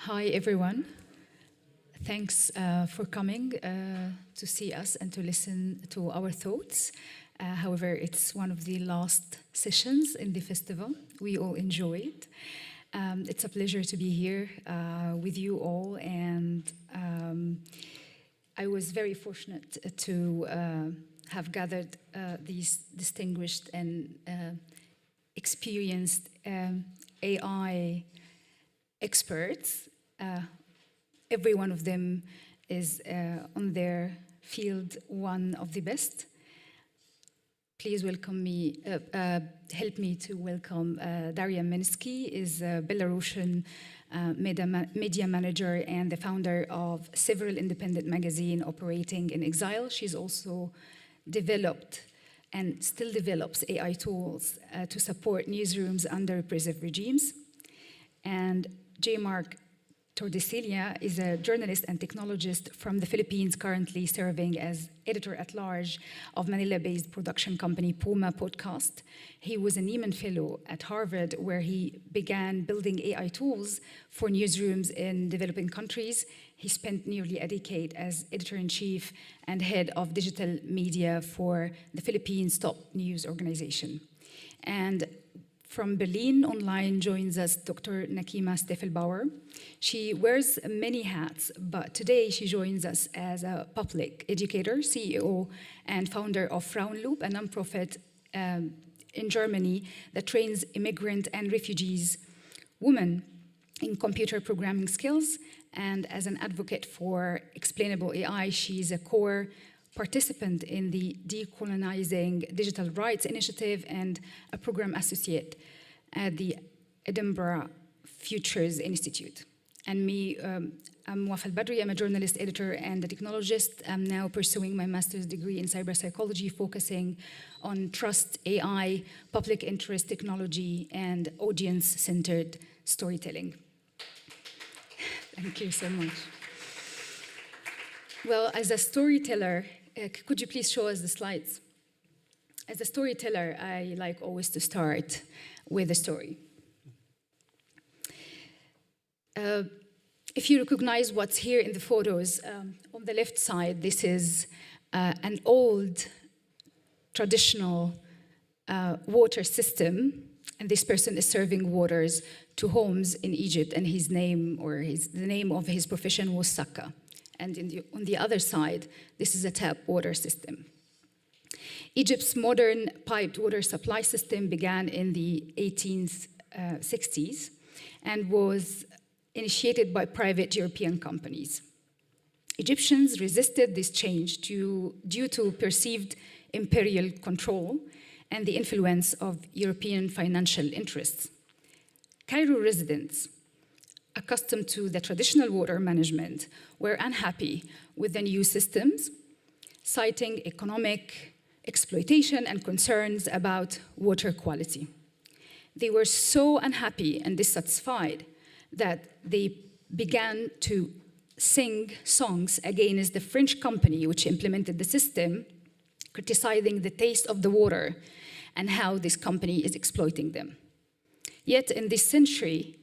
Hi, everyone. Thanks for coming to see us and to listen to our thoughts. However, it's one of the last sessions in the festival. We all enjoyed. It's a pleasure to be here with you all, and I was very fortunate to have gathered these distinguished and experienced AI experts. Every one of them is on their field one of the best. Please welcome me, help me to welcome Daria Minsky, is a Belarusian media manager and the founder of several independent magazines operating in exile. She's also developed and still develops AI tools to support newsrooms under repressive regimes. And J. Mark Tordesillas is a journalist and technologist from the Philippines, currently serving as editor-at-large of Manila-based production company Puma Podcast. He was a Nieman Fellow at Harvard, where he began building AI tools for newsrooms in developing countries. He spent nearly a decade as editor-in-chief and head of digital media for the Philippines' top news organization. And from Berlin online joins us Dr. Nakima Steffelbauer. She wears many hats, but today she joins us as a public educator, CEO, and founder of Frauenloop, a nonprofit in Germany that trains immigrant and refugees women in computer programming skills. And as an advocate for explainable AI, she's a core participant in the Decolonizing Digital Rights Initiative and a program associate at the Edinburgh Futures Institute. And me, I'm Wafal Badri. I'm a journalist, editor, and a technologist. I'm now pursuing my master's degree in cyber psychology, focusing on trust, AI, public interest technology, and audience-centered storytelling. Thank you so much. Well, as a storyteller, could you please show us the slides? As a storyteller, I like always to start with a story. If you recognize what's here in the photos, on the left side, this is an old, traditional water system, and this person is serving waters to homes in Egypt, and his name, or the name of his profession was Saka. And on the other side, this is a tap water system. Egypt's modern piped water supply system began in the 1860s and was initiated by private European companies. Egyptians resisted this change due to perceived imperial control and the influence of European financial interests. Cairo residents, accustomed to the traditional water management, were unhappy with the new systems, citing economic exploitation and concerns about water quality. They were so unhappy and dissatisfied that they began to sing songs against the French company which implemented the system, criticizing the taste of the water and how this company is exploiting them. Yet in this century,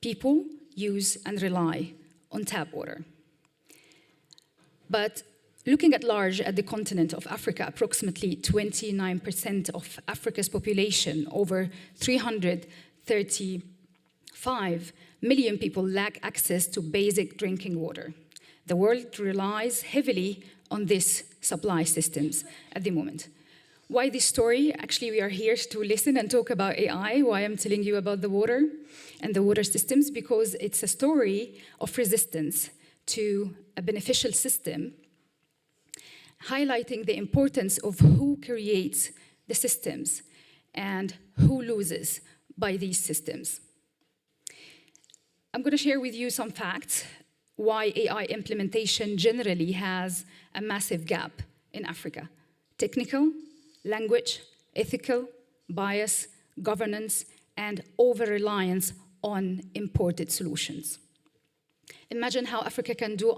people use and rely on tap water. But looking at large at the continent of Africa, approximately 29% of Africa's population, over 335 million people, lack access to basic drinking water. The world relies heavily on these supply systems at the moment. Why this story? Actually, we are here to listen and talk about AI, why I'm telling you about the water and the water systems, because it's a story of resistance to a beneficial system, highlighting the importance of who creates the systems and who loses by these systems. I'm going to share with you some facts why AI implementation generally has a massive gap in Africa. Technical, language, ethical, bias, governance, and over-reliance on imported solutions. Imagine how Africa can do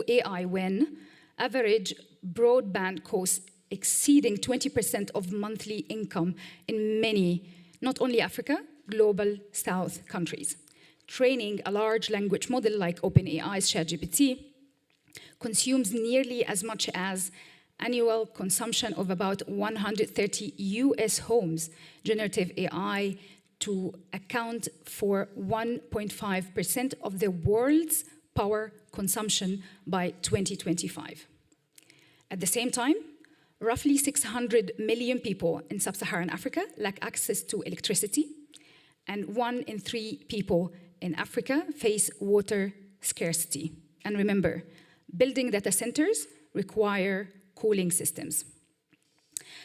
AI when average broadband costs exceeding 20% of monthly income in many, not only Africa, global South countries. training a large language model like OpenAI's ChatGPT consumes nearly as much as annual consumption of about 130 US homes. Generative AI to account for 1.5% of the world's power consumption by 2025. At the same time, roughly 600 million people in sub-Saharan Africa lack access to electricity, and 1 in 3 people in Africa face water scarcity. And remember, building data centers require cooling systems.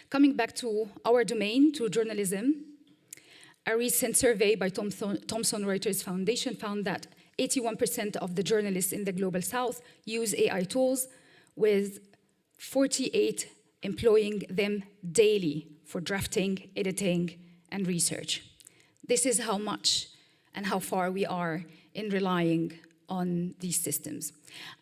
Coming back to our domain, to journalism, a recent survey by Thomson Reuters Foundation found that 81% of the journalists in the Global South use AI tools, with 48 employing them daily for drafting, editing, and research. This is how much and how far we are in relying on these systems.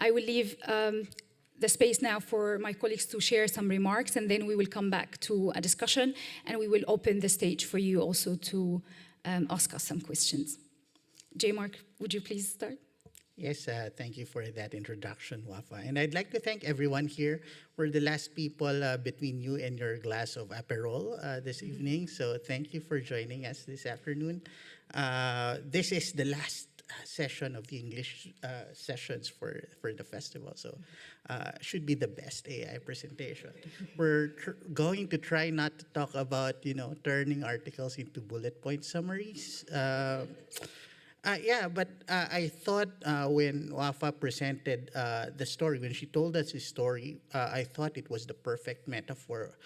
I will leave the space now for my colleagues to share some remarks, and then we will come back to a discussion, and we will open the stage for you also to ask us some questions. J. Mark, would you please start? Yes, thank you for that introduction, Wafa. And I'd like to thank everyone here. We're the last people between you and your glass of Aperol this evening, so thank you for joining us this afternoon. This is the last session of the English sessions for the festival, so should be the best AI presentation. We're going to try not to talk about, turning articles into bullet point summaries. But I thought when Wafa presented the story, when she told us the story, I thought it was the perfect metaphor.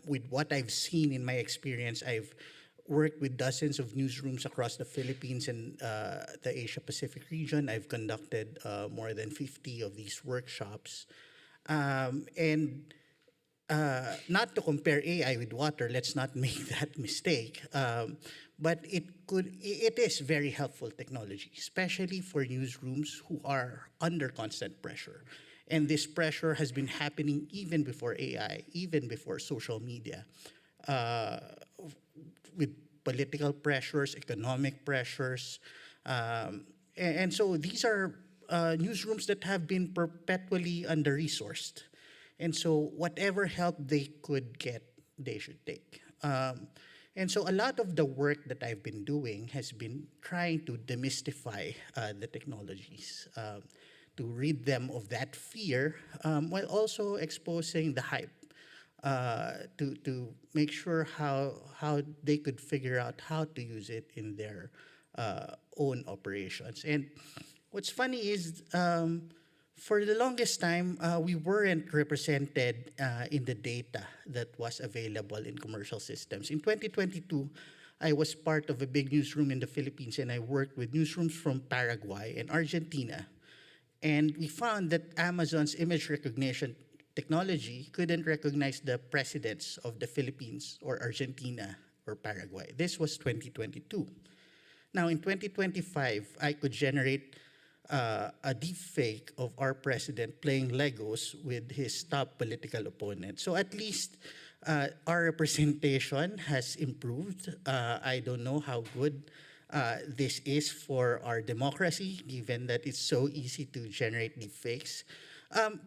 With what I've seen in my experience, I've worked with dozens of newsrooms across the Philippines and the Asia-Pacific region. I've conducted more than 50 of these workshops. And not to compare AI with water, let's not make that mistake. But it is very helpful technology, especially for newsrooms who are under constant pressure. And this pressure has been happening even before AI, even before social media, with political pressures, economic pressures. And so these are newsrooms that have been perpetually under-resourced. And so whatever help they could get, they should take. And so a lot of the work that I've been doing has been trying to demystify the technologies, to rid them of that fear, while also exposing the hype, to make sure how they could figure out how to use it in their own operations. And what's funny is, for the longest time, we weren't represented in the data that was available in commercial systems. In 2022, I was part of a big newsroom in the Philippines, and I worked with newsrooms from Paraguay and Argentina. And we found that Amazon's image recognition technology couldn't recognize the presidents of the Philippines or Argentina or Paraguay. This was 2022. Now, in 2025, I could generate a deep fake of our president playing Legos with his top political opponent. So at least our representation has improved. I don't know how good this is for our democracy, given that it's so easy to generate deep fakes.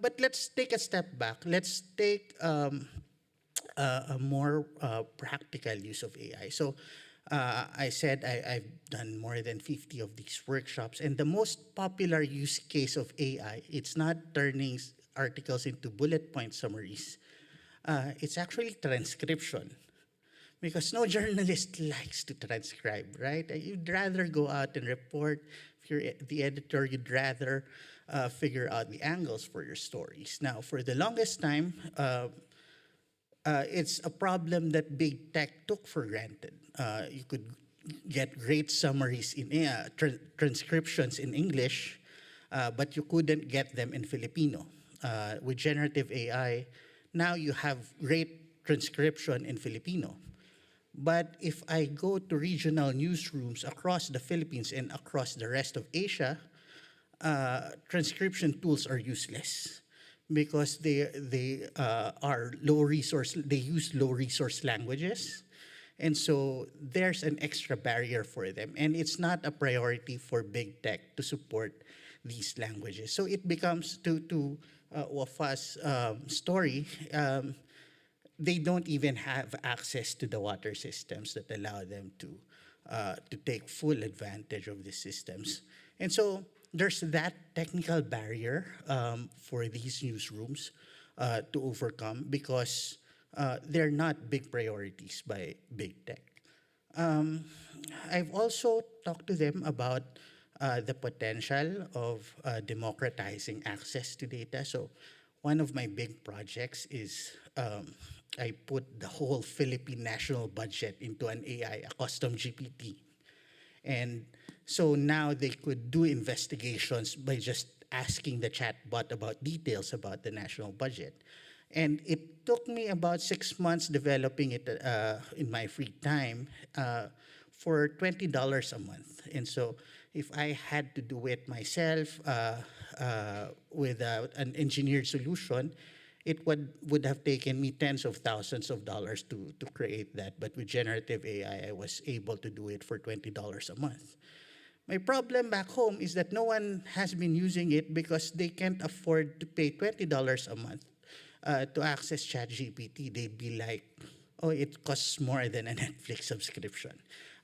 But let's take a step back. Let's take a more practical use of AI. So I said I've done more than 50 of these workshops, and the most popular use case of AI, it's not turning articles into bullet point summaries. It's actually transcription, because no journalist likes to transcribe, right? You'd rather go out and report. If you're the editor, you'd rather figure out the angles for your stories. Now, for the longest time, it's a problem that big tech took for granted. You could get great summaries in transcriptions in English, but you couldn't get them in Filipino. With generative AI, now you have great transcription in Filipino. But if I go to regional newsrooms across the Philippines and across the rest of Asia, transcription tools are useless, because they are low resource. They use low resource languages, And so there's an extra barrier for them. And it's not a priority for big tech to support these languages. So it becomes, to Wafa's story, they don't even have access to the water systems that allow them to take full advantage of these systems. And so there's that technical barrier for these newsrooms to overcome because they're not big priorities by big tech. I've also talked to them about the potential of democratizing access to data. So one of my big projects is I put the whole Philippine national budget into an AI, a custom GPT. And so now they could do investigations by just asking the chatbot about details about the national budget. And it took me about 6 months developing it in my free time for $20 a month. And so if I had to do it myself without an engineered solution, it would have taken me tens of thousands of dollars to create that. But with generative AI, I was able to do it for $20 a month. My problem back home is that no one has been using it because they can't afford to pay $20 a month to access ChatGPT. They'd be like, oh, it costs more than a Netflix subscription.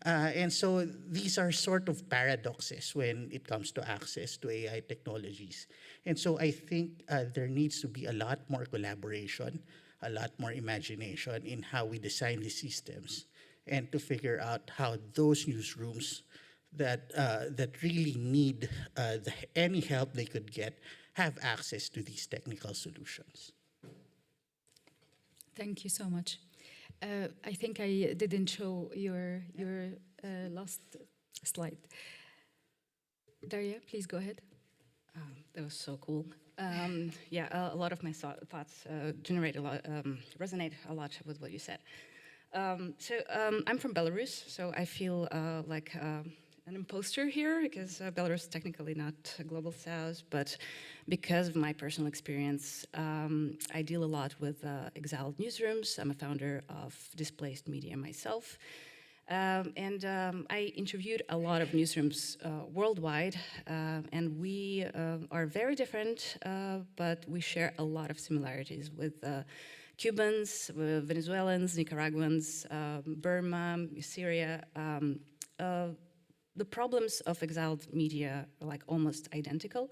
And so these are sort of paradoxes when it comes to access to AI technologies. And so I think there needs to be a lot more collaboration, a lot more imagination in how we design these systems, and to figure out how those newsrooms that really need any help they could get have access to these technical solutions. Thank you so much. I think I didn't show your last slide. Daria, please go ahead. That was so cool. Yeah, a lot of my thoughts resonate a lot with what you said. I'm from Belarus, so I feel like an imposter here because Belarus is technically not a global south, but because of my personal experience, I deal a lot with exiled newsrooms. I'm a founder of Displaced Media myself. I interviewed a lot of newsrooms worldwide, and we are very different, but we share a lot of similarities with Cubans, Venezuelans, Nicaraguans, Burma, Syria. The problems of exiled media are like almost identical.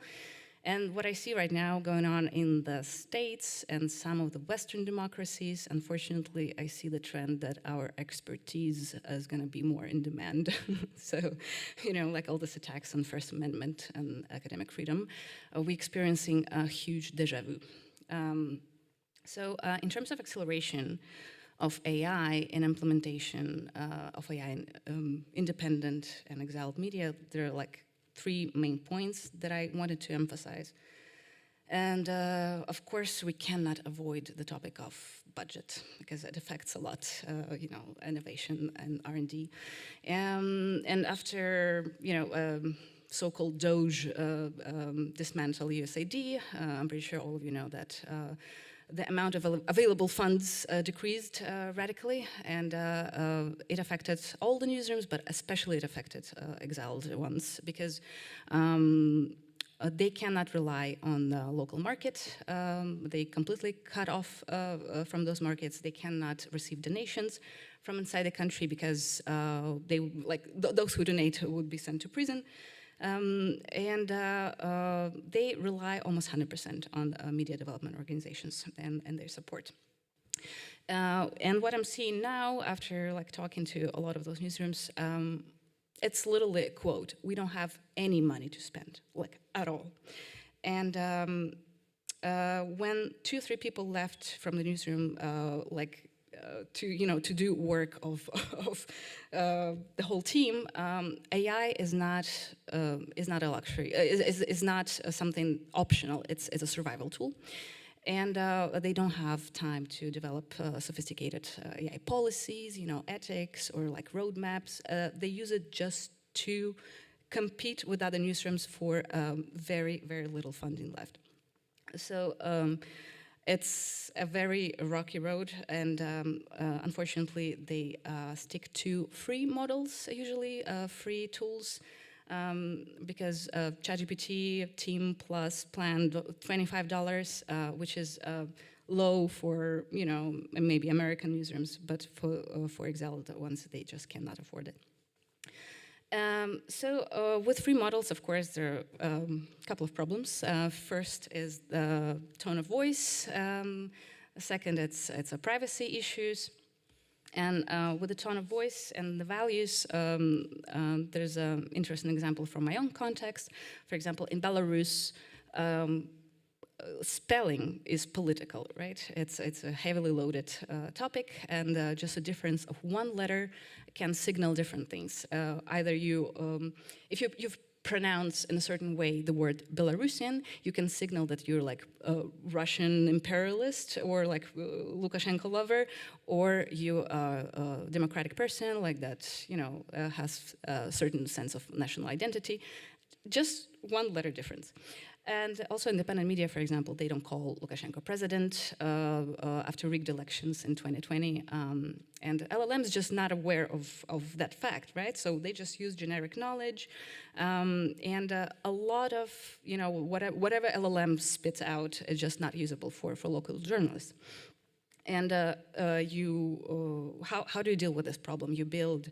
And what I see right now going on in the States and some of the Western democracies, unfortunately, I see the trend that our expertise is going to be more in demand. So, like all these attacks on First Amendment and academic freedom, we're experiencing a huge deja vu. In terms of acceleration of AI and implementation of AI in independent and exiled media, there are like 3 main points that I wanted to emphasize. And of course, we cannot avoid the topic of budget because it affects a lot, innovation and R&D. And after, so-called Doge dismantle USAID, I'm pretty sure all of you know that the amount of available funds decreased radically, and it affected all the newsrooms, but especially it affected exiled ones, because they cannot rely on the local market. They completely cut off from those markets. They cannot receive donations from inside the country because those who donate would be sent to prison. They rely almost 100% on media development organizations and their support. And what I'm seeing now, after talking to a lot of those newsrooms, it's literally a quote: "We don't have any money to spend, at all." And when 2 or 3 people left from the newsroom, to do work of the whole team, AI is not a luxury. Is not something optional. It's a survival tool, and they don't have time to develop sophisticated AI policies, ethics or roadmaps. They use it just to compete with other newsrooms for very, very little funding left. So. It's a very rocky road, and unfortunately, they stick to free models, usually free tools, because ChatGPT Team Plus plan $25, which is low for maybe American newsrooms, but for exiled ones, they just cannot afford it. So with free models, of course, there are a couple of problems. First is the tone of voice. Second, it's a privacy issues. And with the tone of voice and the values, there's an interesting example from my own context. For example, in Belarus, spelling is political, right? It's a heavily loaded topic, and just a difference of one letter can signal different things. Either if you pronounce in a certain way the word Belarusian, you can signal that you're like a Russian imperialist or like Lukashenko lover, or you are a democratic person like that, has a certain sense of national identity. Just one letter difference. And also independent media, for example, they don't call Lukashenko president after rigged elections in 2020. And LLM's just not aware of that fact, right? So they just use generic knowledge. And a lot of, whatever LLM spits out is just not usable for local journalists. And how do you deal with this problem? You build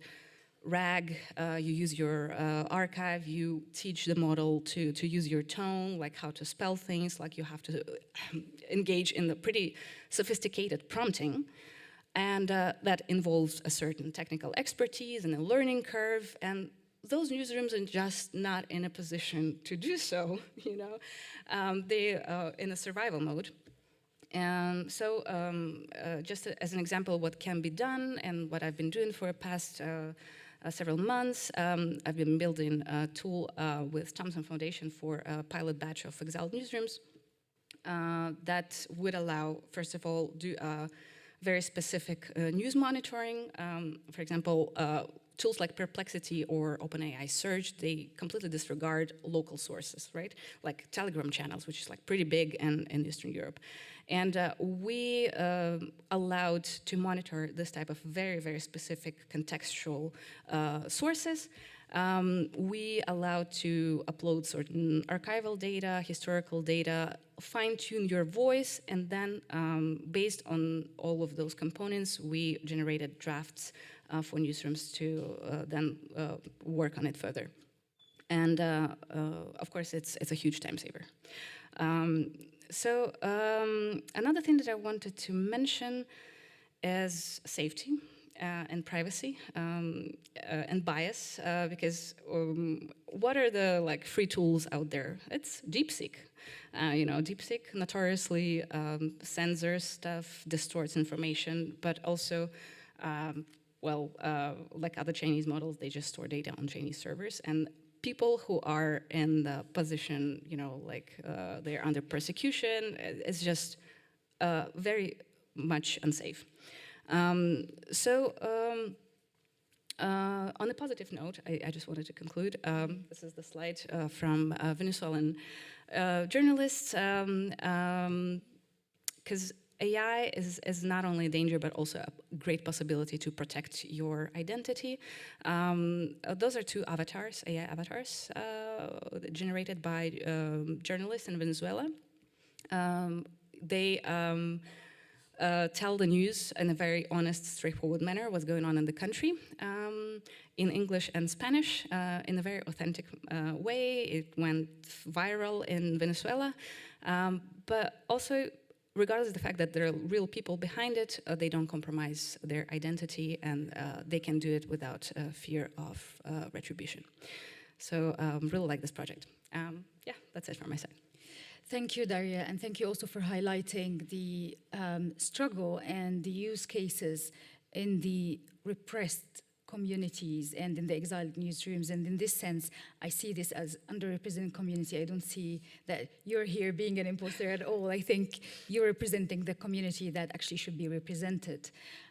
RAG, you use your archive, you teach the model to use your tone, like how to spell things, like you have to engage in the pretty sophisticated prompting. And that involves a certain technical expertise and a learning curve, and those newsrooms are just not in a position to do so, they are in a survival mode. And so just as an example what can be done and what I've been doing for the past several months, I've been building a tool with Thomson Foundation for a pilot batch of exiled newsrooms that would allow, first of all, do very specific news monitoring. For example, tools like Perplexity or OpenAI Search, they completely disregard local sources, right? Like Telegram channels, which is like pretty big in Eastern Europe. And we allowed to monitor this type of very, very specific contextual sources. We allowed to upload certain archival data, historical data, fine-tune your voice, and then based on all of those components, we generated drafts for newsrooms to then work on it further. And of course, it's a huge time saver. So another thing that I wanted to mention is safety and privacy and bias, because what are the free tools out there? It's DeepSeek. DeepSeek notoriously censors stuff, distorts information, but also, like other Chinese models, they just store data on Chinese servers. And people who are in the position, they're under persecution, it's just very much unsafe. On a positive note, I just wanted to conclude. This is the slide from Venezuelan journalists, because AI is not only a danger, but also a great possibility to protect your identity. Those are two avatars, AI avatars, generated by journalists in Venezuela. They tell the news in a very honest, straightforward manner what's going on in the country, in English and Spanish, in a very authentic way. It went viral in Venezuela, but also, regardless of the fact that there are real people behind it, they don't compromise their identity, and they can do it without fear of retribution. So really like this project. Yeah, that's it from my side. Thank you, Daria, and thank you also for highlighting the struggle and the use cases in the repressed communities and in the exiled newsrooms. And in this sense, I see this as underrepresented community. I don't see that you're here being an imposter at all. I think you're representing the community that actually should be represented.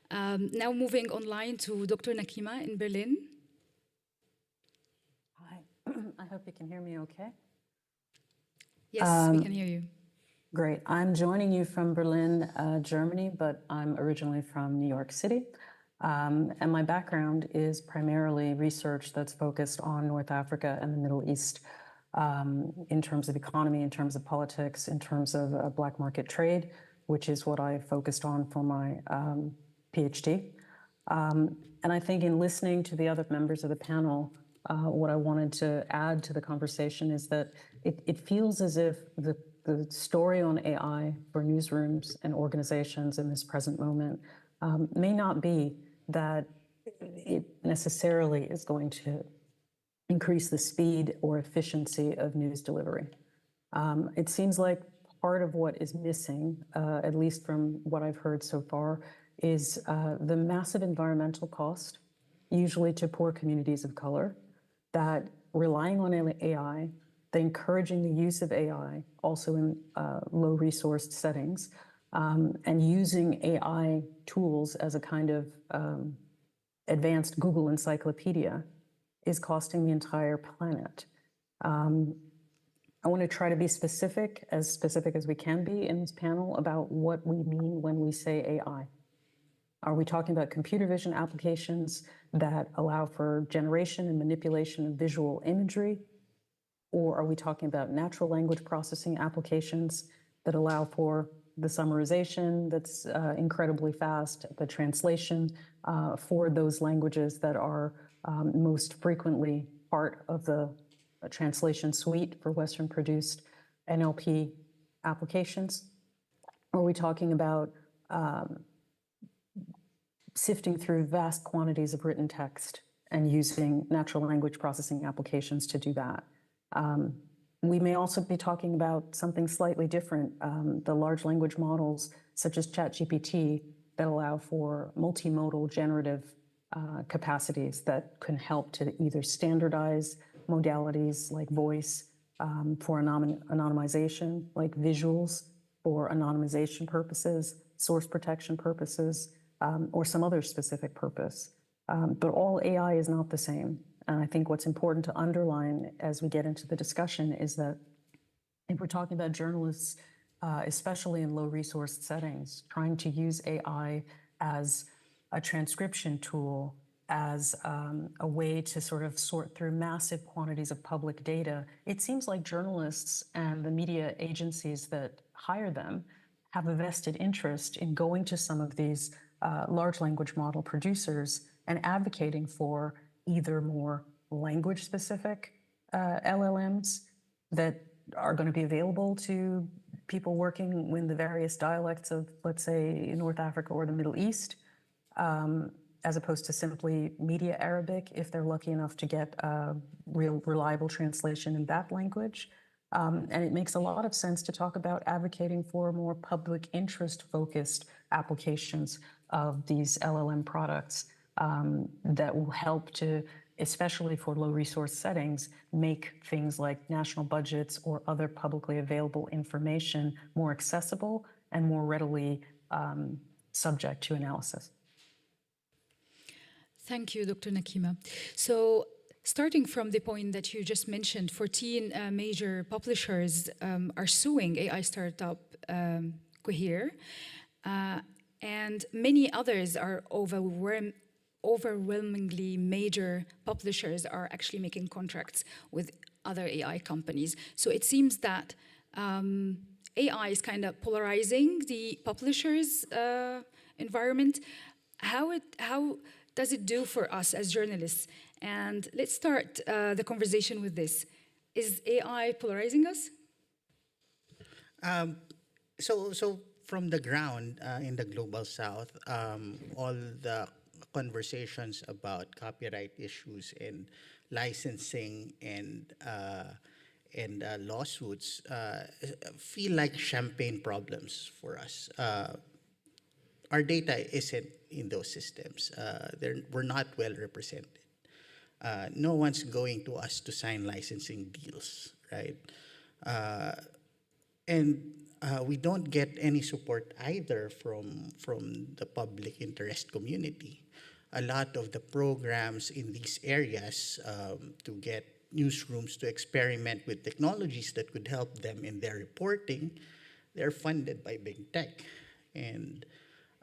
Now moving online to Dr. Nakima in Berlin. Hi, I hope you can hear me okay. Yes, we can hear you. Great. I'm joining you from Berlin, Germany, but I'm originally from New York City. And my background is primarily research that's focused on North Africa and the Middle East, in terms of economy, in terms of politics, in terms of black market trade, which is what I focused on for my PhD. And I think in listening to the other members of the panel, what I wanted to add to the conversation is that it feels as if the story on AI for newsrooms and organizations in this present moment may not be that it necessarily is going to increase the speed or efficiency of news delivery. It seems like part of what is missing, at least from what I've heard so far, is the massive environmental cost, usually to poor communities of color, that relying on AI, the encouraging the use of AI, also in low-resourced settings, and using AI tools as a kind of advanced Google encyclopedia is costing the entire planet. I want to try to be specific as we can be in this panel about what we mean when we say AI. Are we talking about computer vision applications that allow for generation and manipulation of visual imagery? Or are we talking about natural language processing applications that allow for the summarization that's incredibly fast, the translation for those languages that are most frequently part of the translation suite for Western-produced NLP applications? Are we talking about sifting through vast quantities of written text and using natural language processing applications to do that? We may also be talking about something slightly different, the large language models such as ChatGPT that allow for multimodal generative capacities that can help to either standardize modalities like voice for anonymization, like visuals for anonymization purposes, source protection purposes, or some other specific purpose. But all AI is not the same. And I think what's important to underline as we get into the discussion is that if we're talking about journalists, especially in low-resource settings, trying to use AI as a transcription tool, as a way to sort of sort through massive quantities of public data, it seems like journalists and the media agencies that hire them have a vested interest in going to some of these large language model producers and advocating for either more language-specific LLMs that are going to be available to people working in the various dialects of, let's say, North Africa or the Middle East, as opposed to simply media Arabic, if they're lucky enough to get real reliable translation in that language. And it makes a lot of sense to talk about advocating for more public interest-focused applications of these LLM products that will help to, especially for low-resource settings, make things like national budgets or other publicly available information more accessible and more readily subject to analysis. Thank you, Dr. Nakima. So, starting from the point that you just mentioned, 14 major publishers are suing AI startup Cohere, and many others are overwhelmingly major publishers are actually making contracts with other AI companies. So it seems that AI is kind of polarizing the publishers' environment. How does it do for us as journalists? And let's start the conversation with this. Is AI polarizing us? So from the ground in the global south, all the conversations about copyright issues and licensing and lawsuits feel like champagne problems for us. Our data isn't in those systems. We're not well represented. No one's going to us to sign licensing deals, right? And we don't get any support either from the public interest community. A lot of the programs in these areas to get newsrooms to experiment with technologies that could help them in their reporting they're funded by big tech. And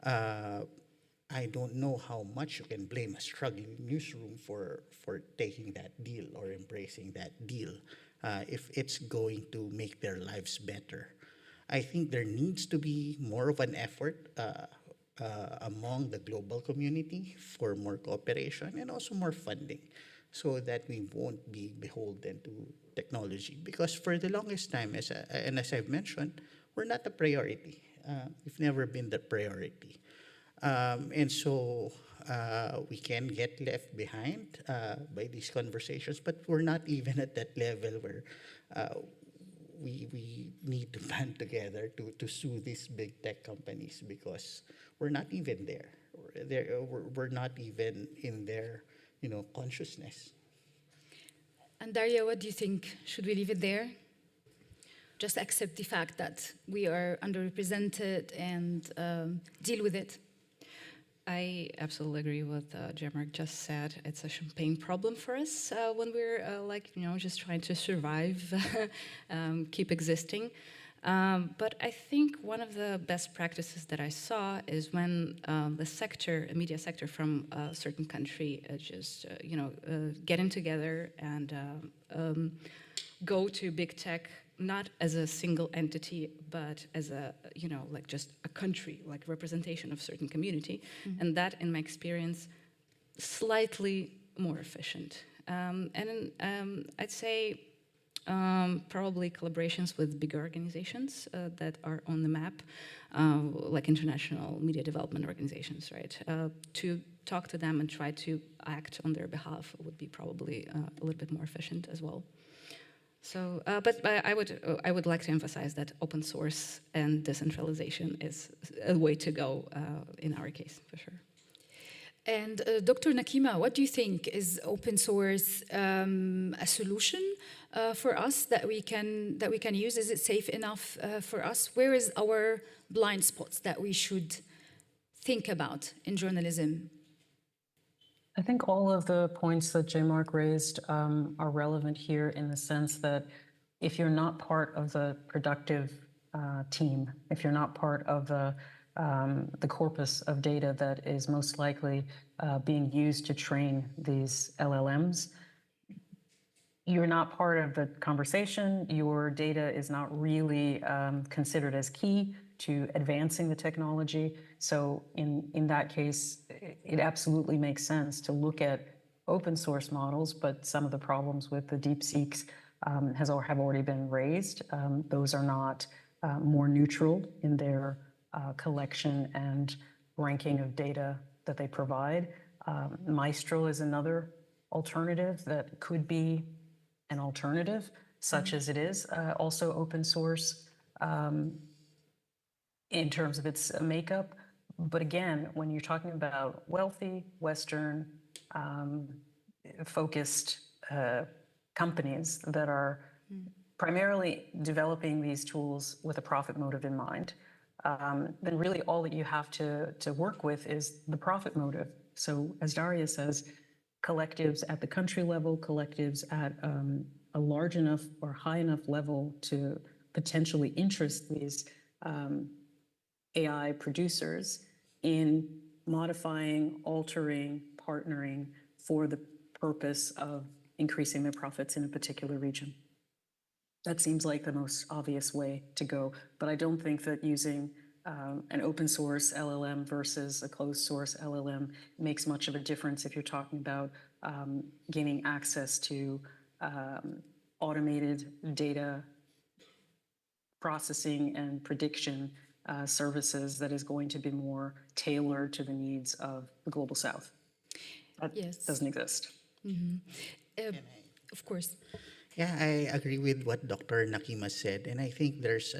I don't know how much you can blame a struggling newsroom for taking that deal or embracing that deal if it's going to make their lives better. I think there needs to be more of an effort among the global community for more cooperation and also more funding so that we won't be beholden to technology. Because for the longest time, as I've mentioned, we're not a priority. We've never been the priority. And so we can get left behind by these conversations, but we're not even at that level where we need to band together to sue these big tech companies because we're not even there. We're not even in their consciousness. And Daria, what do you think? Should we leave it there? Just accept the fact that we are underrepresented and deal with it? I absolutely agree with Jemark just said. It's a champagne problem for us when we're just trying to survive, keep existing. But I think one of the best practices that I saw is when the media sector from a certain country getting together and go to big tech, not as a single entity, but as just a country, like representation of certain community. Mm-hmm. And that, in my experience, slightly more efficient. I'd say probably collaborations with bigger organizations that are on the map, like international media development organizations, right? To talk to them and try to act on their behalf would be probably a little bit more efficient as well. So, but I would like to emphasize that open source and decentralization is a way to go in our case, for sure. And Dr. Nakima, what do you think? Is open source a solution for us that we can use? Is it safe enough for us? Where is our blind spots that we should think about in journalism? I think all of the points that Jemark raised are relevant here in the sense that if you're not part of the productive team, if you're not part of the corpus of data that is most likely being used to train these LLMs, you're not part of the conversation. Your data is not really considered as key to advancing the technology. So in that case, it absolutely makes sense to look at open source models, but some of the problems with the DeepSeeks have already been raised. Those are not more neutral in their collection and ranking of data that they provide. Maestro is another alternative that could be an alternative, such as it is also open source in terms of its makeup. But again, when you're talking about wealthy, Western focused companies that are primarily developing these tools with a profit motive in mind, then really all that you have to work with is the profit motive. So as Daria says, collectives at the country level, collectives at a large enough or high enough level to potentially interest these AI producers in modifying, altering, partnering for the purpose of increasing their profits in a particular region. That seems like the most obvious way to go, but I don't think that using an open source LLM versus a closed source LLM makes much of a difference if you're talking about gaining access to automated data processing and prediction services that is going to be more tailored to the needs of the global South. That doesn't exist. Mm-hmm. Of course. Yeah, I agree with what Dr. Nakima said, and I think there's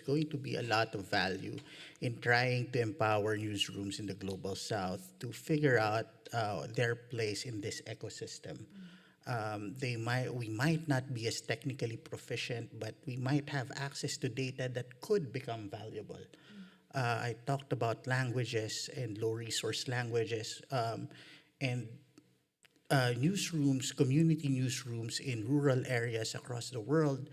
going to be a lot of value in trying to empower newsrooms in the global South to figure out their place in this ecosystem. We might not be as technically proficient, but we might have access to data that could become valuable. I talked about languages and low resource languages, and newsrooms, community newsrooms in rural areas across the world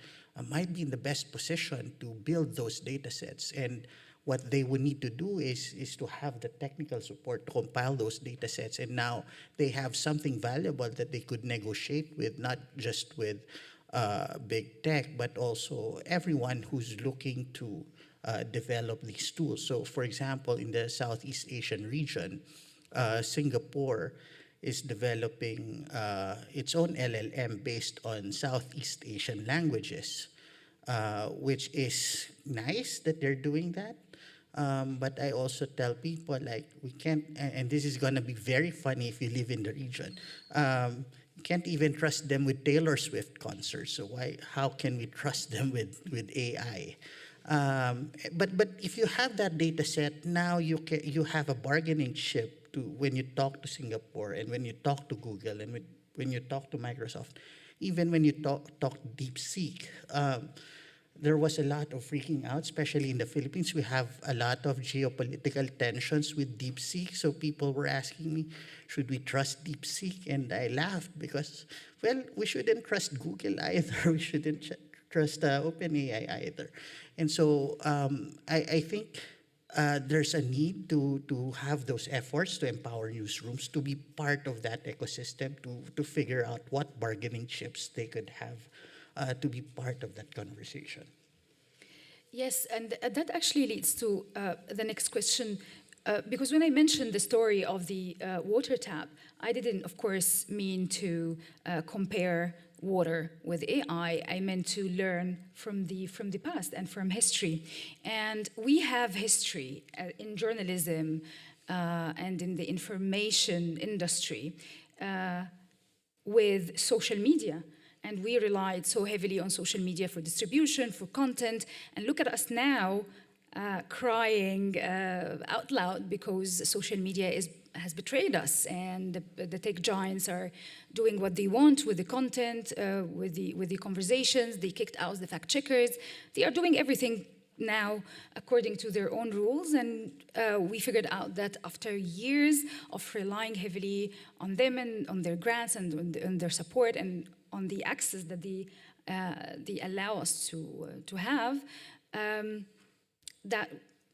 might be in the best position to build those data sets. And what they would need to do is to have the technical support to compile those data sets. And now they have something valuable that they could negotiate with, not just with big tech, but also everyone who's looking to develop these tools. So for example, in the Southeast Asian region, Singapore is developing its own LLM based on Southeast Asian languages, which is nice that they're doing that. But I also tell people, like, we can't, and this is going to be very funny if you live in the region. You can't even trust them with Taylor Swift concerts. So how can we trust them with AI? But if you have that data set, now you have a bargaining chip to when you talk to Singapore and when you talk to Google and when you talk to Microsoft, even when you talk to DeepSeek. There was a lot of freaking out, especially in the Philippines. We have a lot of geopolitical tensions with DeepSeek. So people were asking me, should we trust DeepSeek? And I laughed because, well, we shouldn't trust Google either. We shouldn't trust OpenAI either. And so I think there's a need to have those efforts to empower newsrooms to be part of that ecosystem, to figure out what bargaining chips they could have to be part of that conversation. Yes, and that actually leads to the next question. Because when I mentioned the story of the water tap, I didn't, of course, mean to compare water with AI. I meant to learn from the past and from history. And we have history in journalism and in the information industry with social media. And we relied so heavily on social media for distribution, for content. And look at us now crying out loud because social media has betrayed us, and the tech giants are doing what they want with the content, with the conversations. They kicked out the fact checkers. They are doing everything now according to their own rules, and we figured out that after years of relying heavily on them and on their grants and on their support and on the access that they allow us to have, that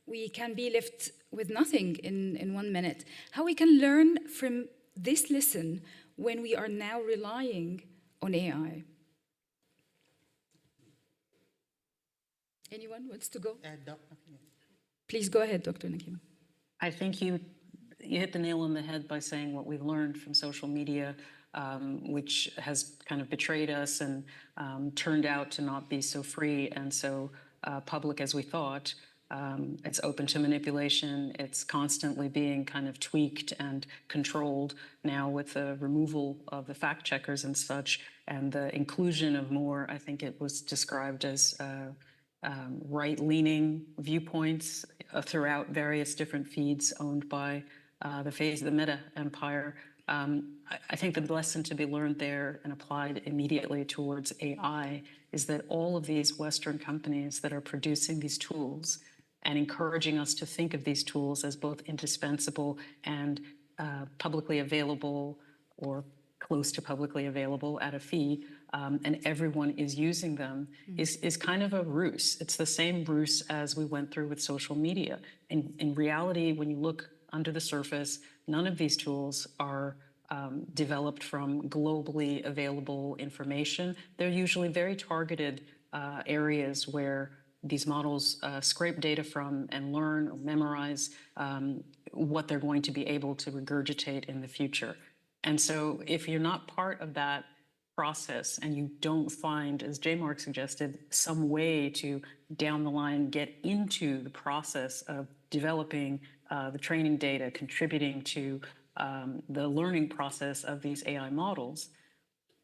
we can be left with nothing in 1 minute. How we can learn from this lesson when we are now relying on AI? Anyone wants to go? Please go ahead, Dr. Nakim. I think you hit the nail on the head by saying what we've learned from social media, which has kind of betrayed us and turned out to not be so free and so public as we thought. It's open to manipulation. It's constantly being kind of tweaked and controlled now with the removal of the fact checkers and such, and the inclusion of more, I think it was described as right-leaning viewpoints throughout various different feeds owned by the Meta empire. I think the lesson to be learned there and applied immediately towards AI is that all of these Western companies that are producing these tools and encouraging us to think of these tools as both indispensable and publicly available or close to publicly available at a fee, and everyone is using them, is kind of a ruse. It's the same ruse as we went through with social media. In reality, when you look under the surface, none of these tools are developed from globally available information. They're usually very targeted areas where these models scrape data from and learn or memorize what they're going to be able to regurgitate in the future. And so if you're not part of that process and you don't find, as J. Mark suggested, some way to down the line get into the process of developing the training data, contributing to the learning process of these AI models,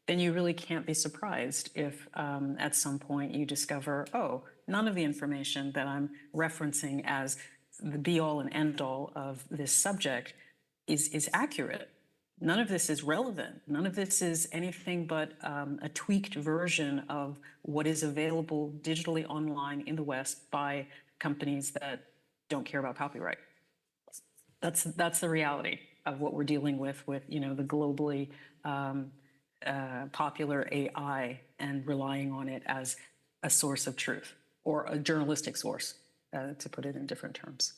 then you really can't be surprised if at some point you discover, oh, none of the information that I'm referencing as the be-all and end-all of this subject is accurate. None of this is relevant. None of this is anything but a tweaked version of what is available digitally online in the West by companies that don't care about copyright. That's the reality of what we're dealing with the globally popular AI and relying on it as a source of truth or a journalistic source, to put it in different terms.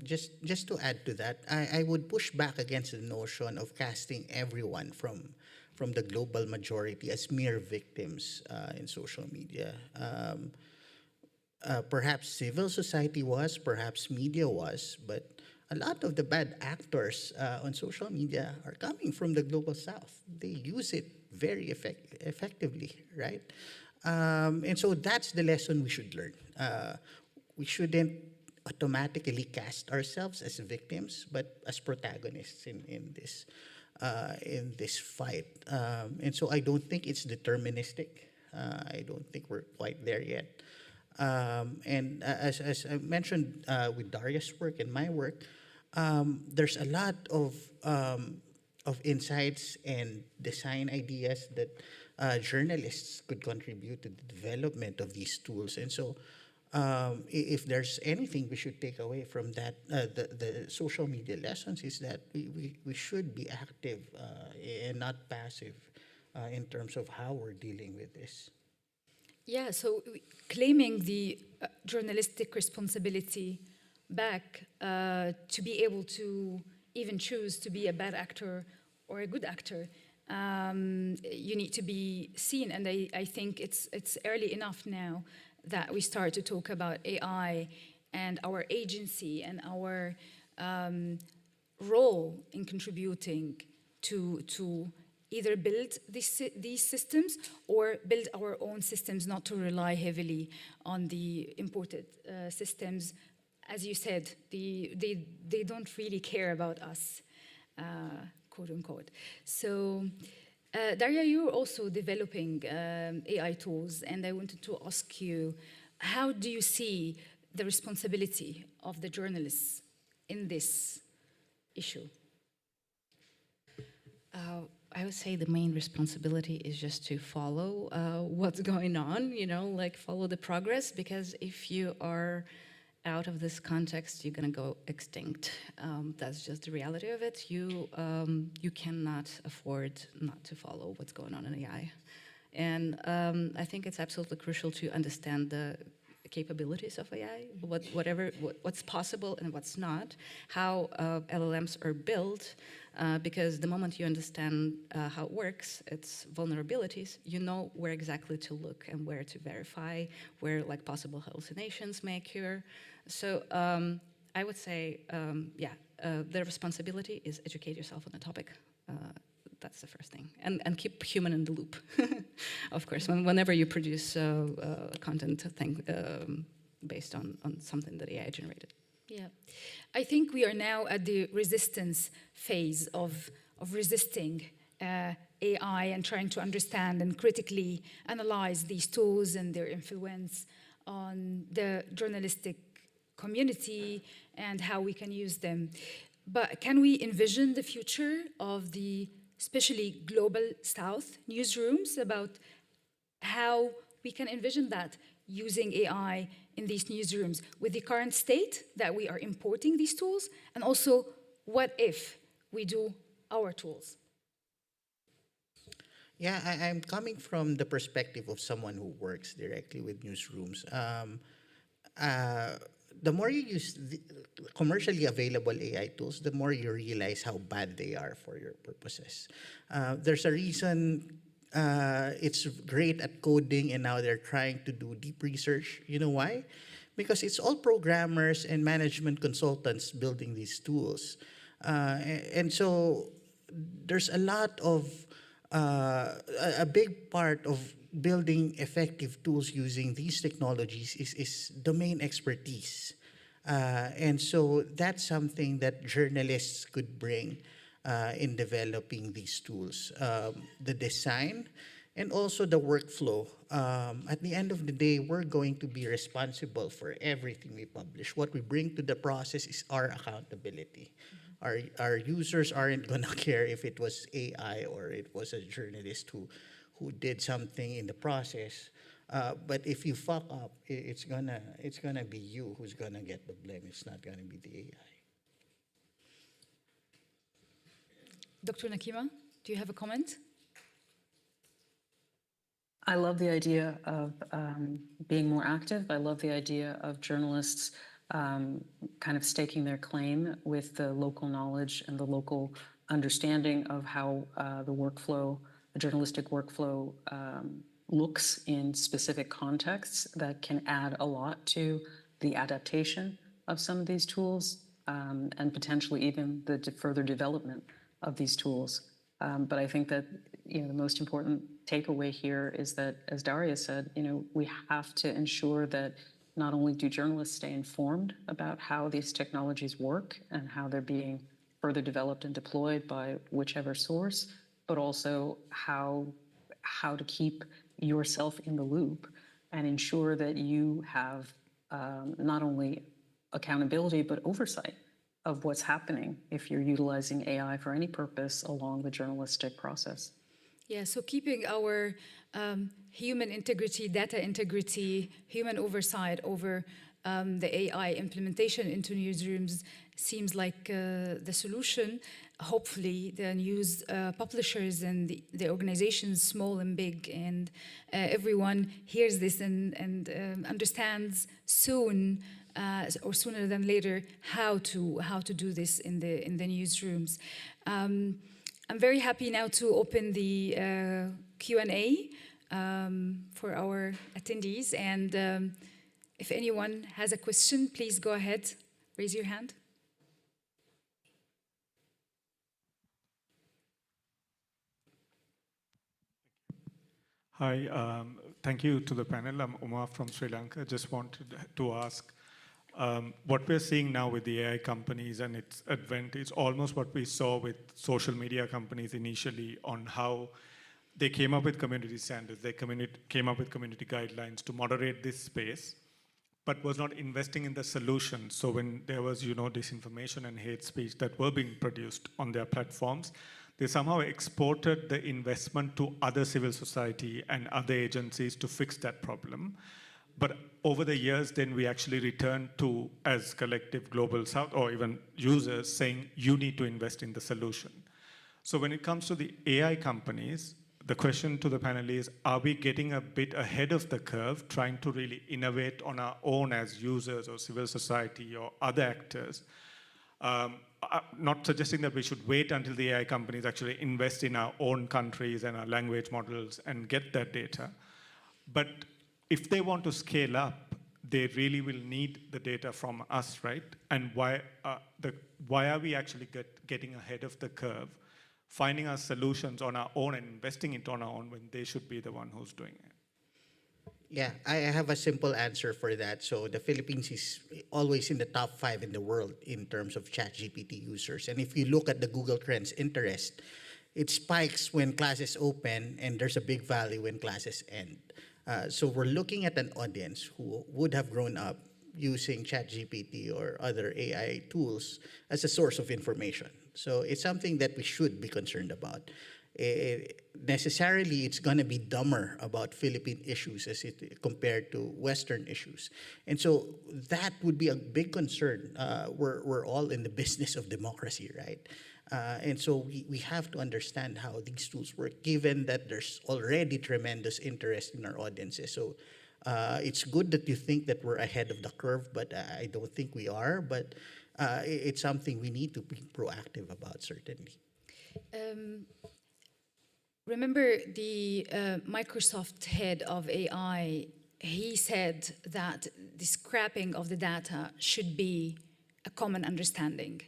Just to add to that, I would push back against the notion of casting everyone from the global majority as mere victims in social media. Perhaps civil society was, perhaps media was, but a lot of the bad actors on social media are coming from the global south. They use it very effectively, right? And so that's the lesson we should learn. We shouldn't automatically cast ourselves as victims, but as protagonists in this fight. And so I don't think it's deterministic. I don't think we're quite there yet. And as I mentioned with Daria's work and my work, there's a lot of insights and design ideas that journalists could contribute to the development of these tools. And so if there's anything we should take away from that, the social media lessons is that we should be active and not passive in terms of how we're dealing with this. Yeah, so claiming the journalistic responsibility back to be able to even choose to be a bad actor or a good actor, you need to be seen. And I think it's early enough now that we start to talk about AI and our agency and our role in contributing to either build these systems or build our own systems, not to rely heavily on the imported systems. As you said, they don't really care about us, quote unquote. So, Daria, you're also developing AI tools, and I wanted to ask you, how do you see the responsibility of the journalists in this issue? I would say the main responsibility is just to follow what's going on, like follow the progress, because if you are out of this context, you're going to go extinct. That's just the reality of it. You cannot afford not to follow what's going on in AI. And I think it's absolutely crucial to understand the capabilities of AI, what's possible and what's not, how LLMs are built, because the moment you understand how it works, its vulnerabilities, you know where exactly to look and where to verify, where like possible hallucinations may occur. So I would say, the responsibility is educate yourself on the topic. That's the first thing. And keep human in the loop, of course, whenever you produce content based on something that AI generated. Yeah, I think we are now at the resistance phase of resisting AI and trying to understand and critically analyze these tools and their influence on the journalistic community and how we can use them. But can we envision the future of the especially global South newsrooms, about how we can envision that using AI in these newsrooms with the current state that we are importing these tools, and also what if we do our tools? Yeah, I'm coming from the perspective of someone who works directly with newsrooms. The more you use the commercially available AI tools, the more you realize how bad they are for your purposes. There's a reason it's great at coding, and now they're trying to do deep research. You know why? Because it's all programmers and management consultants building these tools. And so there's a lot of, a big part of building effective tools using these technologies is domain expertise. And so that's something that journalists could bring in developing these tools. The design and also the workflow. At the end of the day, we're going to be responsible for everything we publish. What we bring to the process is our accountability. Our users aren't gonna care if it was AI or it was a journalist who did something in the process. But if you fuck up, it's gonna be you who's gonna get the blame. It's not gonna be the AI. Dr. Nakima, do you have a comment? I love the idea of being more active. I love the idea of journalists kind of staking their claim with the local knowledge and the local understanding of how the workflow, the journalistic workflow looks in specific contexts that can add a lot to the adaptation of some of these tools and potentially even the further development of these tools. But I think that the most important takeaway here is that, as Daria said, we have to ensure that not only do journalists stay informed about how these technologies work and how they're being further developed and deployed by whichever source, but also how to keep yourself in the loop and ensure that you have not only accountability but oversight of what's happening if you're utilizing AI for any purpose along the journalistic process. Yeah, so keeping our human integrity, data integrity, human oversight over the AI implementation into newsrooms seems like the solution. Hopefully the news publishers and the organizations, small and big, and everyone hears this and understands soon or sooner than later how to do this in the newsrooms. I'm very happy now to open the Q&A for our attendees, and if anyone has a question, please go ahead, raise your hand. Hi, thank you to the panel. I'm Umar from Sri Lanka. Just wanted to ask, what we're seeing now with the AI companies and its advent is almost what we saw with social media companies initially on how they came up with community standards, they came up with community guidelines to moderate this space, but was not investing in the solution. So when there was, disinformation and hate speech that were being produced on their platforms, they somehow exported the investment to other civil society and other agencies to fix that problem. But over the years, then we actually returned to, as collective global south, or even users, saying, you need to invest in the solution. So when it comes to the AI companies, the question to the panel is, are we getting a bit ahead of the curve, trying to really innovate on our own as users or civil society or other actors? Not suggesting that we should wait until the AI companies actually invest in our own countries and our language models and get that data. But if they want to scale up, they really will need the data from us, right? And why are we actually getting ahead of the curve, finding our solutions on our own and investing it on our own when they should be the one who's doing it? Yeah, I have a simple answer for that. So the Philippines is always in the top 5 in the world in terms of ChatGPT users. And if you look at the Google Trends interest, it spikes when classes open and there's a big valley when classes end. So we're looking at an audience who would have grown up using ChatGPT or other AI tools as a source of information. So it's something that we should be concerned about. Necessarily, it's going to be dumber about Philippine issues as it compared to Western issues. And so that would be a big concern. We're all in the business of democracy, right? And so we have to understand how these tools work, given that there's already tremendous interest in our audiences. So it's good that you think that we're ahead of the curve, but I don't think we are. But it's something we need to be proactive about, certainly. Remember the Microsoft head of AI, he said that the scrapping of the data should be a common understanding.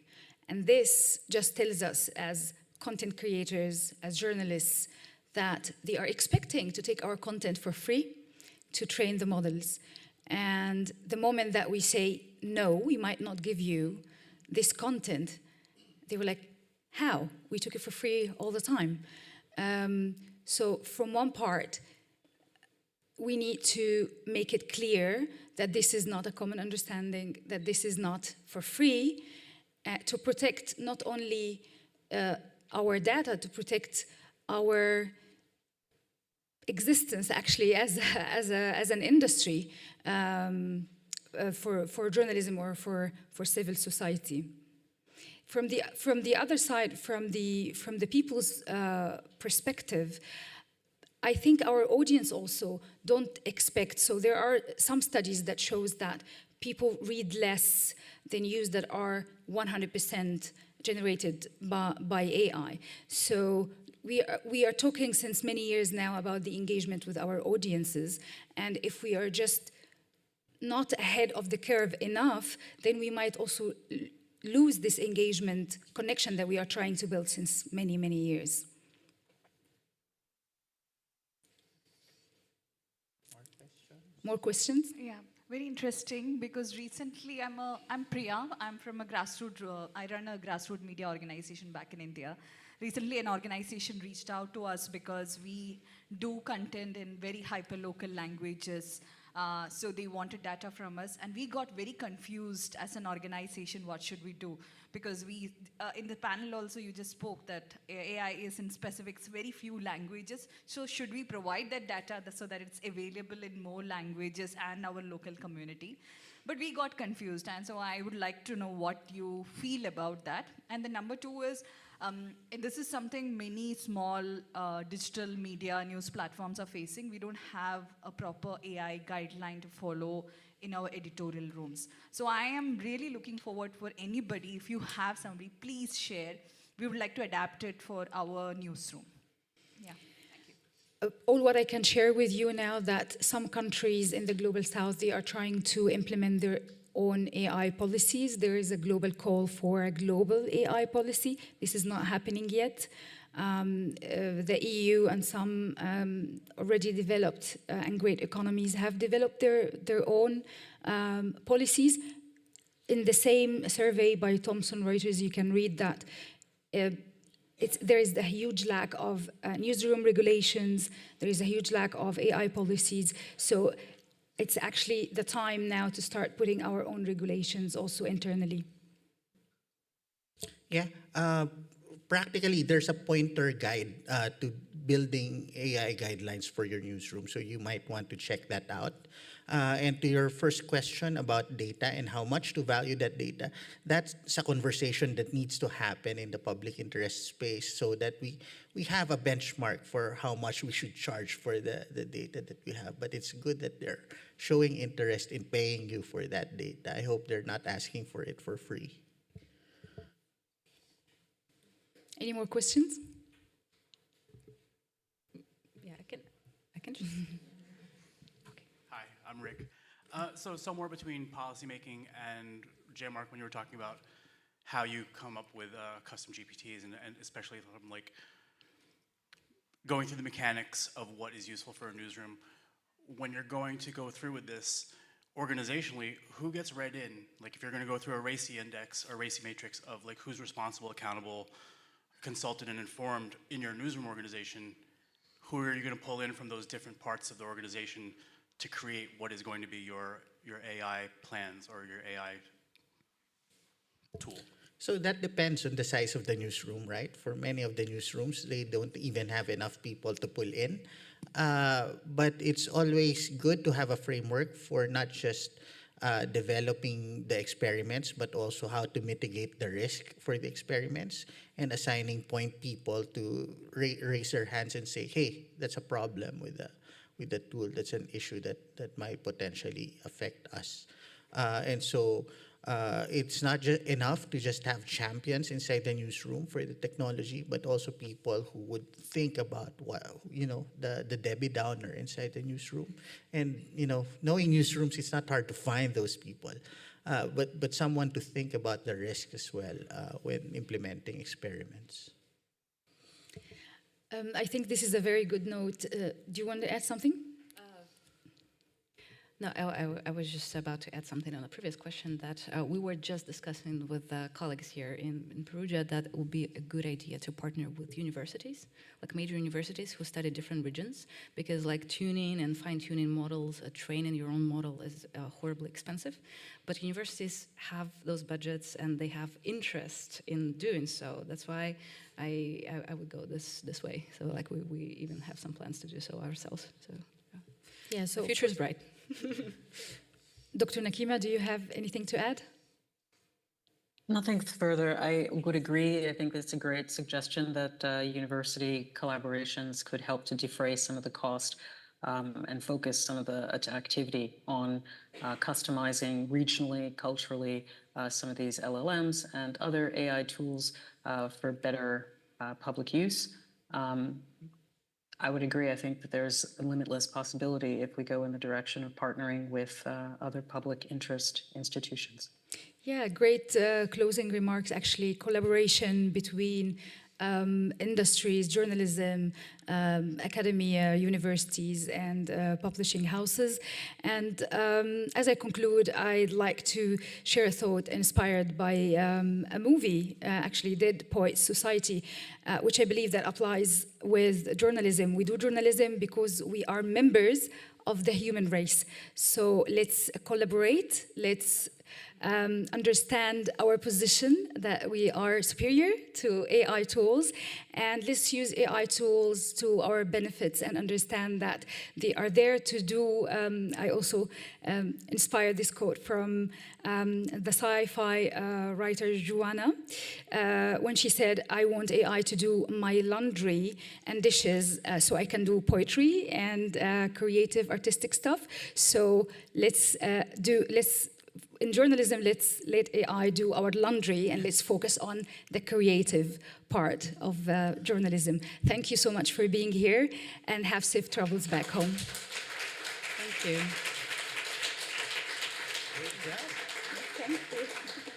And this just tells us as content creators, as journalists, that they are expecting to take our content for free to train the models. And the moment that we say, no, we might not give you this content, they were like, how? We took it for free all the time. So from one part, we need to make it clear that this is not a common understanding, that this is not for free, to protect not only our data, to protect our existence actually as an industry for journalism or for civil society. From the other side, from the people's perspective, I think our audience also don't expect, so there are some studies that shows that people read less the news that are 100% generated by AI. So we are talking since many years now about the engagement with our audiences, and if we are just not ahead of the curve enough, then we might also lose this engagement connection that we are trying to build since many, many years. More questions? Yeah, very interesting, because recently I'm Priya. I'm from a I run a grassroots media organization back in India. Recently, an organization reached out to us because we do content in very hyper-local languages. So they wanted data from us, and we got very confused as an organization. What should we do? Because we, in the panel also, you just spoke that AI is in specific, very few languages. So should we provide that data so that it's available in more languages and our local community? But we got confused, and so I would like to know what you feel about that. And the number two is, and this is something many small digital media news platforms are facing. We don't have a proper AI guideline to follow in our editorial rooms. So I am really looking forward for anybody, if you have somebody, please share. We would like to adapt it for our newsroom. Yeah, thank you. All what I can share with you now that some countries in the global south, they are trying to implement their own AI policies. There is a global call for a global AI policy. This is not happening yet. The EU and some already developed and great economies have developed their own policies. In the same survey by Thomson Reuters, you can read that there is a huge lack of newsroom regulations. There is a huge lack of AI policies. So it's actually the time now to start putting our own regulations also internally. Yeah, practically there's a pointer guide to building AI guidelines for your newsroom, so you might want to check that out. And to your first question about data and how much to value that data, that's a conversation that needs to happen in the public interest space so that we have a benchmark for how much we should charge for the data that we have. But it's good that they're showing interest in paying you for that data. I hope they're not asking for it for free. Any more questions? Yeah, I can just. Hi, I'm Rick. So somewhere between policymaking and J-Mark, when you were talking about how you come up with custom GPTs, and especially from like going through the mechanics of what is useful for a newsroom, when you're going to go through with this organizationally, who gets read in? Like if you're going to go through a RACI index or RACI matrix of like who's responsible, accountable, consulted, and informed in your newsroom organization, who are you going to pull in from those different parts of the organization to create what is going to be your AI plans or your AI tool? So that depends on the size of the newsroom, right? For many of the newsrooms, they don't even have enough people to pull in. But it's always good to have a framework for not just developing the experiments, but also how to mitigate the risk for the experiments and assigning point people to raise their hands and say, hey, that's a problem with the tool. That's an issue that might potentially affect us. And so it's not just enough to just have champions inside the newsroom for the technology, but also people who would think about the Debbie Downer inside the newsroom. And knowing newsrooms, it's not hard to find those people, but someone to think about the risk as well when implementing experiments. I think this is a very good note. Do you want to add something? No, I was just about to add something on the previous question that we were just discussing with colleagues here in Perugia that it would be a good idea to partner with universities, like major universities who study different regions, because like tuning and fine-tuning models, training your own model is horribly expensive. But universities have those budgets and they have interest in doing so. That's why I would go this way. So like we even have some plans to do so ourselves. So Yeah, so the future is bright. Dr. Nakima, do you have anything to add? Nothing further. I would agree. I think it's a great suggestion that university collaborations could help to defray some of the cost and focus some of the activity on customizing regionally, culturally, some of these LLMs and other AI tools for better public use. I would agree. I think that there's a limitless possibility if we go in the direction of partnering with other public interest institutions. Yeah, great closing remarks, actually. Collaboration between industries, journalism, academia, universities, and publishing houses. And as I conclude, I'd like to share a thought inspired by a movie, actually, Dead Poets Society, which I believe that applies with journalism. We do journalism because we are members of the human race. So let's collaborate, let's understand our position that we are superior to AI tools, and let's use AI tools to our benefits and understand that they are there to do. I also inspired this quote from the sci-fi writer Joanna when she said, "I want AI to do my laundry and dishes so I can do poetry and creative artistic stuff." So in journalism, let's let AI do our laundry and let's focus on the creative part of journalism. Thank you so much for being here and have safe travels back home. Thank you. Great job. Thank you.